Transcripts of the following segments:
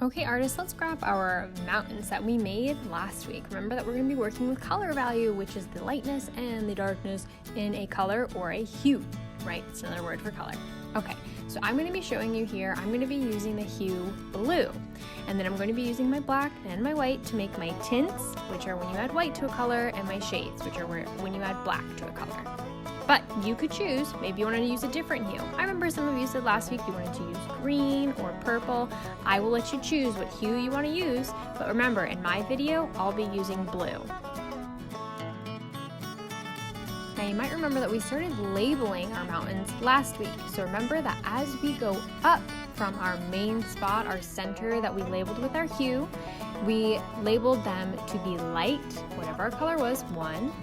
Okay, artists, let's grab our mountains that we made last week. Remember that we're going to be working with color value, which is the lightness and the darkness in a color or a hue, right? It's another word for color. Okay, so I'm going to be showing you here, I'm going to be using the hue blue. And then I'm going to be using my black and my white to make my tints, which are when you add white to a color, and my shades, which are when you add black to a color. But you could choose, maybe you wanted to use a different hue. I remember some of you said last week you wanted to use green or purple. I will let you choose what hue you want to use, but remember, in my video, I'll be using blue. Now you might remember that we started labeling our mountains last week. So remember that as we go up from our main spot, our center that we labeled with our hue, we labeled them to be light, whatever our color was, 1,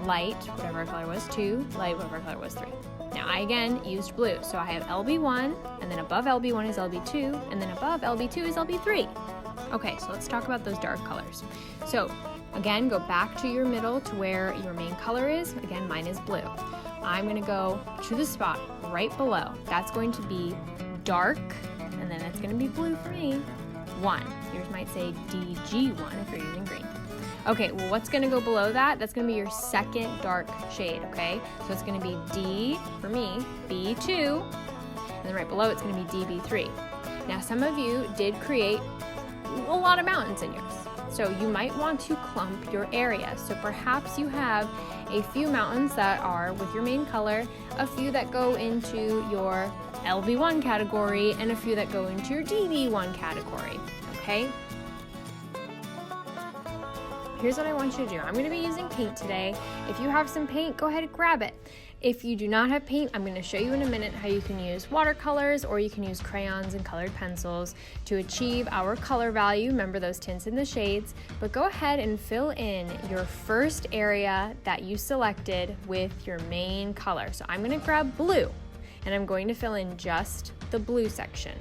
light, whatever our color was, 2, light, whatever our color was, 3. Now I again used blue, so I have LB1, and then above LB1 is LB2, and then above LB2 is LB3. Okay, so let's talk about those dark colors. So again, go back to your middle to where your main color is. Again, mine is blue. I'm gonna go to the spot right below. That's going to be dark, and then it's gonna be blue for me, 1. Yours might say DG1 if you're using green. Okay, well, what's gonna go below that? That's gonna be your second dark shade, okay? So it's gonna be D, for me, B2, and then right below it's gonna be DB3. Now, some of you did create a lot of mountains in yours. So you might want to clump your area. So perhaps you have a few mountains that are with your main color, a few that go into your LB1 category, and a few that go into your DB1 category, okay? Here's what I want you to do. I'm going to be using paint today. If you have some paint, go ahead and grab it. If you do not have paint, I'm going to show you in a minute how you can use watercolors or you can use crayons and colored pencils to achieve our color value. Remember those tints and the shades, but go ahead and fill in your first area that you selected with your main color. So I'm going to grab blue and I'm going to fill in just the blue section.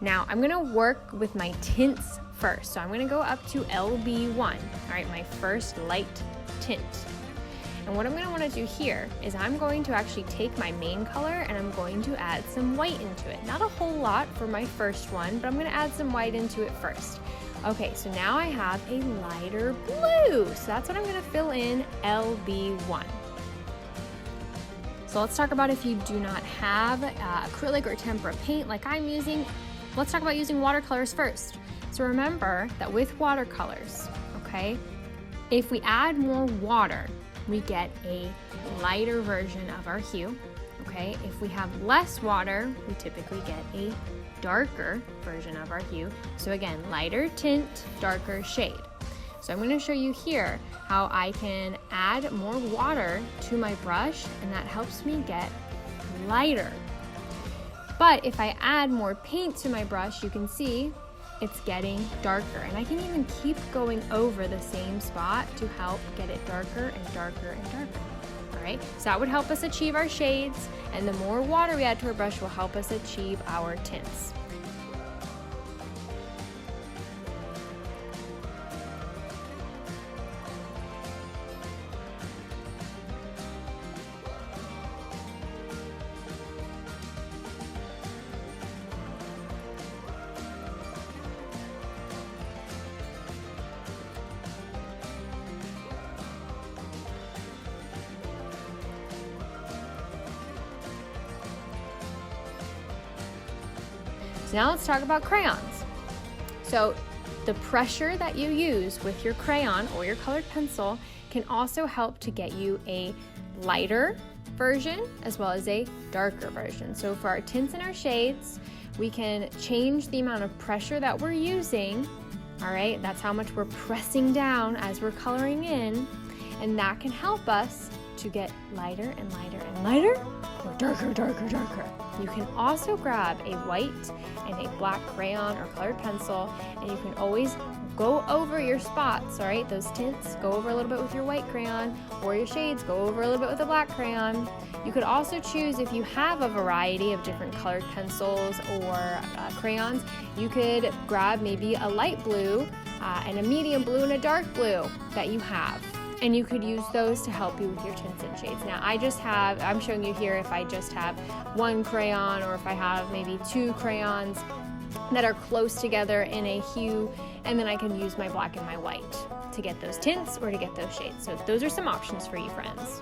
Now I'm gonna work with my tints first. So I'm gonna go up to LB1, all right, my first light tint. And what I'm gonna wanna do here is I'm going to actually take my main color and I'm going to add some white into it. Not a whole lot for my first one, but I'm gonna add some white into it first. Okay, so now I have a lighter blue. So that's what I'm gonna fill in LB1. So let's talk about if you do not have acrylic or tempera paint like I'm using. Let's talk about using watercolors first. So remember that with watercolors, okay, if we add more water, we get a lighter version of our hue, okay? If we have less water, we typically get a darker version of our hue. So again, lighter tint, darker shade. So I'm going to show you here how I can add more water to my brush, and that helps me get lighter. But if I add more paint to my brush, you can see it's getting darker. And I can even keep going over the same spot to help get it darker and darker and darker. All right, so that would help us achieve our shades, and the more water we add to our brush will help us achieve our tints. So now let's talk about crayons. So the pressure that you use with your crayon or your colored pencil can also help to get you a lighter version as well as a darker version. So for our tints and our shades, we can change the amount of pressure that we're using. All right, that's how much we're pressing down as we're coloring in, and that can help us to get lighter and lighter and lighter or darker, darker, darker. You can also grab a white and a black crayon or colored pencil, and you can always go over your spots, all right? Those tints, go over a little bit with your white crayon, or your shades, go over a little bit with a black crayon. You could also choose, if you have a variety of different colored pencils or crayons, you could grab maybe a light blue and a medium blue and a dark blue that you have. And you could use those to help you with your tints and shades. Now I'm showing you here if I just have one crayon, or if I have maybe two crayons that are close together in a hue, and then I can use my black and my white to get those tints or to get those shades. So those are some options for you, friends.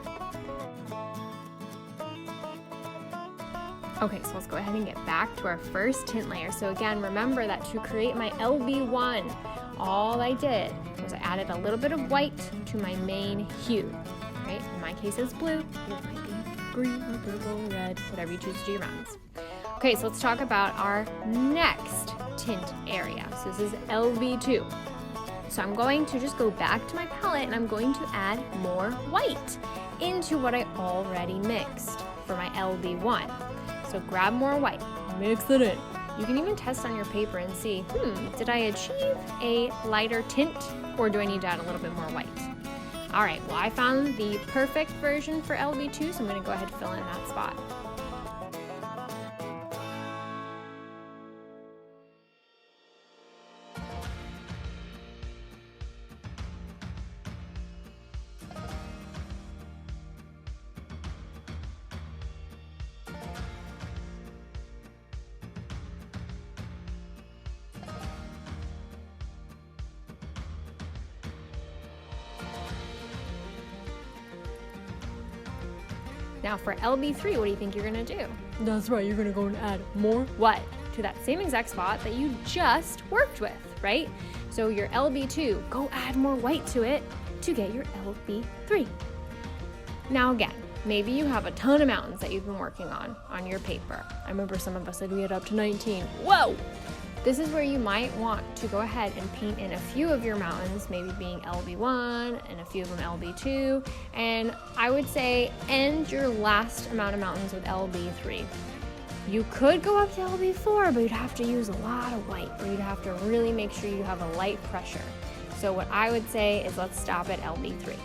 Okay, so let's go ahead and get back to our first tint layer. So again, remember that to create my LB1, all I did was I added a little bit of white to my main hue, right? In my case it's blue, it might be green or purple, red, whatever you choose to do your mountains. Okay, so let's talk about our next tint area. So this is LB2. So I'm going to just go back to my palette and I'm going to add more white into what I already mixed for my LB1. So grab more white, mix it in. You can even test on your paper and see, did I achieve a lighter tint, or do I need to add a little bit more white? All right, well, I found the perfect version for LB2, so I'm gonna go ahead and fill in that spot. Now for LB3, what do you think you're gonna do? That's right, you're gonna go and add more what? To that same exact spot that you just worked with, right? So your LB2, go add more white to it to get your LB3. Now again, maybe you have a ton of mountains that you've been working on your paper. I remember some of us said we had up to 19. Whoa! This is where you might want to go ahead and paint in a few of your mountains, maybe being LB1 and a few of them LB2, and I would say end your last amount of mountains with LB3. You could go up to LB4, but you'd have to use a lot of white, or you'd have to really make sure you have a light pressure. So what I would say is let's stop at LB3.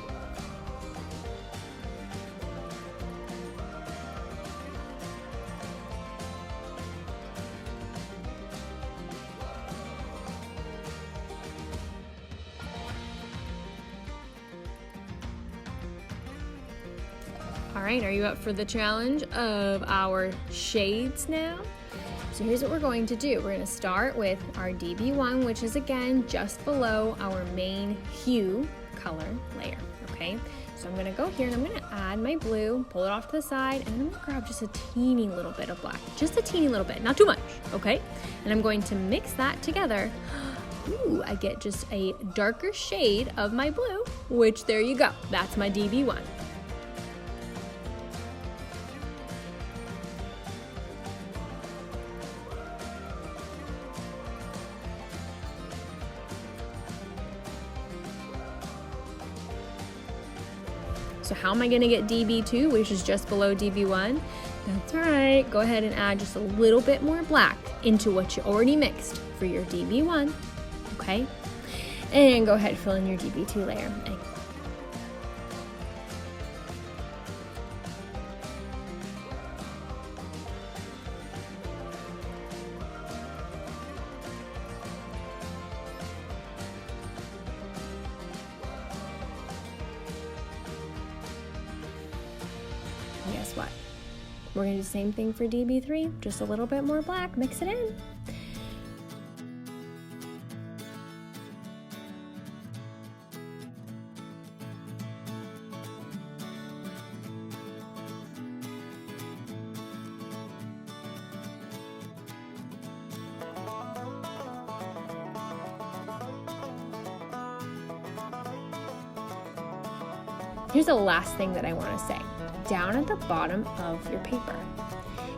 All right, are you up for the challenge of our shades now? So here's what we're going to do. We're going to start with our DB1, which is again just below our main hue color layer, okay? So I'm going to go here and I'm going to add my blue, pull it off to the side, and then I'm going to grab just a teeny little bit of black. Just a teeny little bit, not too much, okay? And I'm going to mix that together. Ooh, I get just a darker shade of my blue, which there you go. That's my DB1. So how am I gonna get DB2, which is just below DB1? That's right, go ahead and add just a little bit more black into what you already mixed for your DB1, okay? And go ahead and fill in your DB2 layer. And guess what? We're gonna do the same thing for DB3, just a little bit more black, mix it in. Here's the last thing that I want to say. Down at the bottom of your paper,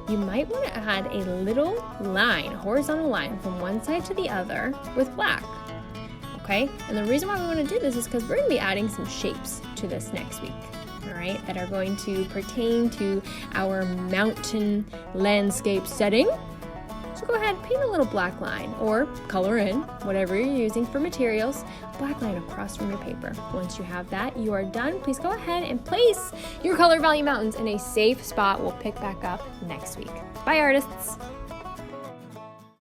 you might want to add a little line, horizontal line from one side to the other with black, okay? And the reason why we want to do this is because we're going to be adding some shapes to this next week. all right, that are going to pertain to our mountain landscape setting. So go ahead, paint a little black line or color in, whatever you're using for materials, black line across from your paper. Once you have that, you are done. Please go ahead and place your Color Valley Mountains in a safe spot. We'll pick back up next week. Bye, artists.